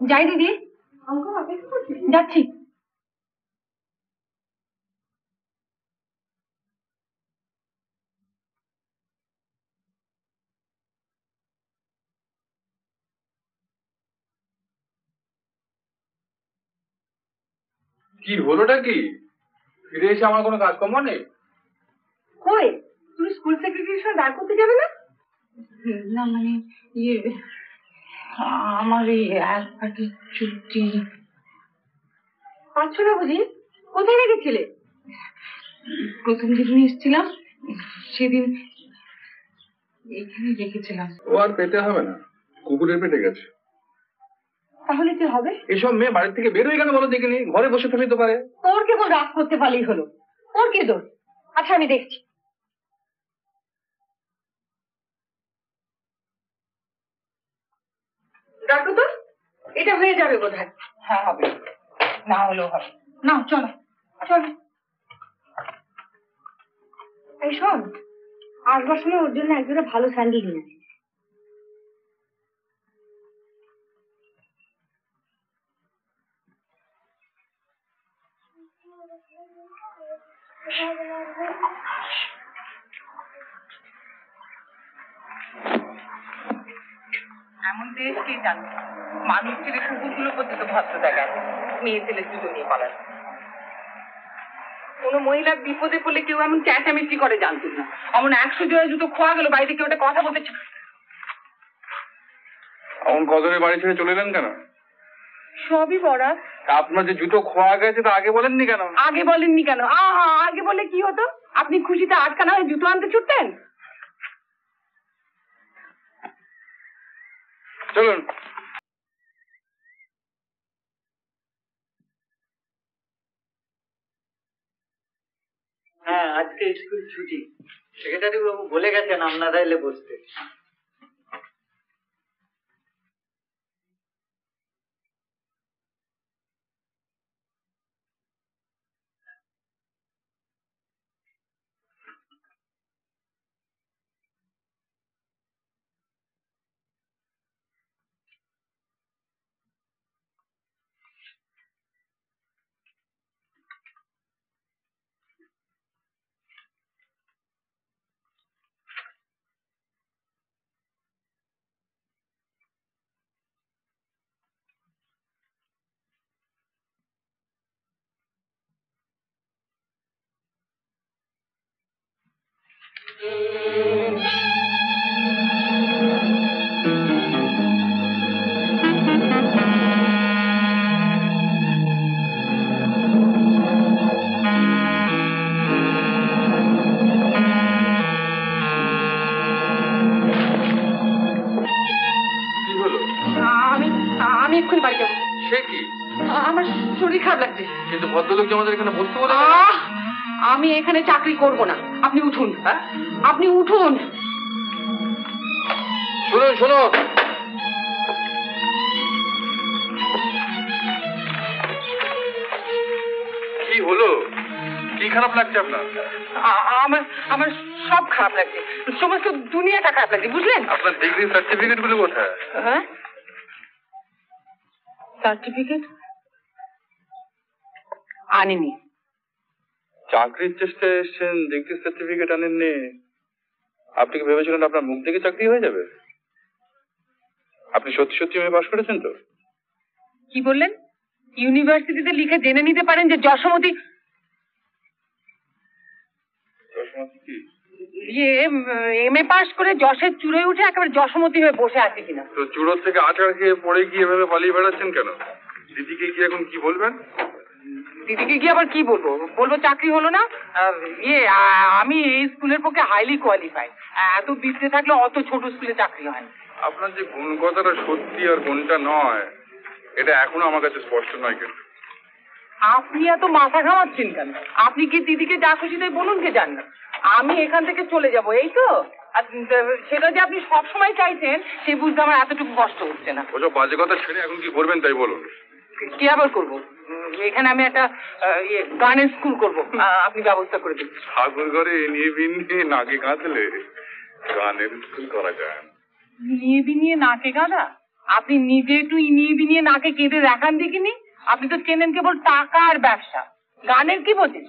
যাই দিদি, যাচ্ছি। কি হলোটা কি? ফিরে এসে আমার কোনো কাজকর্ম নেই? কই, তুমি স্কুল সেক্রেটারির সঙ্গে দাঁড় করতে যাবে না? না মানে ইয়ে, আমার এই এক পাটি ছুটি। পাচ্ছ না বুঝি? কোথায় রেখেছিলে? প্রথম যেদিন এসেছিলাম সেদিন এখানে রেখেছিলাম। ও আর পেতে হবে না, কুকুরের পেটে গেছে। তাহলে কি হবে? এসব মেয়ে বাড়ির থেকে বের হয়ে গেল বলো দেখিনি, ঘরে বসে ফেলতে পারে। তোর কেবল রাগ করতে পারলেই হলো, ওর কি দোষ? আচ্ছা আমি দেখছি। ডাকো তো, এটা হয়ে যাবে বোধ হয়। হ্যাঁ হবে, না হলেও হবে। না চলো চলো। এই শোন, আসবার সময় ওর জন্য একজোড়া ভালো স্যান্ডেল নিয়ে আসিস। এমন দেশ কে জানে, মানুষ ছেলে কুকুরগুলো পর্যন্ত ভদ্র দেখায়, মেয়ে ছেলে জুতো নিয়ে পালায়। কোনো মহিলার বিপদে পড়লে কেউ এমন চেঁচামেচি করে জানতুম না। এমন 100 জোড়া জুতো খোয়া গেল, বাড়িতে কেউ একটা কথা বলতে। এমন কদরে বাড়ি ছেড়ে চলে এলেন কেন? সবই বড়া। আপনার যে জুতো খোয়া গেছে তা আগে বলেননি কেন? আগে বলেননি কেন? আগে বললে কি হতো? আপনি খুশিতে আটকানা হয়ে জুতো আনতে ছুটতেন। চলুন। হ্যাঁ, আজকে স্কুল ছুটি। সেক্রেটারি বাবু বলে গেছেন আপনারা এলে বসতে। আমি এক্ষুনি বাড়ি যাবো। সে কি? আমার শরীর খারাপ লাগছে। কিন্তু ভদ্রলোক যে আমাদের এখানে বসতে বলে। আমি এখানে চাকরি করব না, আপনি উঠুন। হ্যাঁ, আপনি উঠুন। শুনুন শুনুন, কি হলো? কি খারাপ লাগছে আপনার? আমার সব খারাপ লাগছে, সমস্ত দুনিয়াটা খারাপ লাগছে, বুঝলেন? আপনার ডিগ্রি সার্টিফিকেট গুলো কোথায়? হ্যাঁ, সার্টিফিকেট আনিনি। চাকরির চেষ্টায় এসছেন, ডিগ্রি সার্টিফিকেট আনেননি? আপনি কি ভেবেছিলেন আপনার মুখ দেখে চাকরি হয়ে যাবে? আপনি সত্যি সত্যি এমএ পাস করেছেন তো? কি বললেন? ইউনিভার্সিটিতে লিখে জেনে নিতে পারেন যে যশোমতি কি এমএ পাস করে যশের চূড়োয় উঠে একেবারে যশোমতি হয়ে বসে আছে কিনা। তো চূড়োর থেকে আছাড় খেয়ে পড়ে গিয়ে এভাবে পালিয়ে বেড়াচ্ছেন কেন? দিদিকে কি এখন কি বলবেন? দিদিকে গিয়ে আবার কি বলবো? বলবো চাকরি হলো না। আমি এই স্কুলের পক্ষে হাইলি কোয়ালিফাইড, এত বিদ্যে থাকলে অত ছোট স্কুলে চাকরি হয়। আপনার যে কোন কথাটা সত্যি আর কোনটা নয় এটা এখনো আমার কাছে স্পষ্ট নয়। কেন আপনি এত মাথা ঘামাচ্ছেন কেন? আপনি কি দিদিকে যা খুশি তাই বলুন, কে জান না। আমি এখান থেকে চলে যাব, এই তো। আর সেটা যে আপনি সব সময় চাইছেন সে বুঝতে আমার এতটুকু কষ্ট হচ্ছে না। ওসব বাজে কথা ছেড়ে এখন কি করবেন তাই বলুন। কি আবার করবো? এখানে আমি একটা গানের স্কুল করবো, আপনি ব্যবস্থা করে দিন। ঠাকুর ঘরে নিয়ে বিনিয়ে নাকে কাঁদলে গানের স্কুল করা যায়। নিয়ে বিনিয়ে নাকে গাঁদা? আপনি নিজে একটু ইনিয়ে বিনিয়ে নাকে কেঁদে দেখান দেখিনি। আপনি তো চেনেন কেবল টাকা আর ব্যবসা, গানের কি বোঝেন?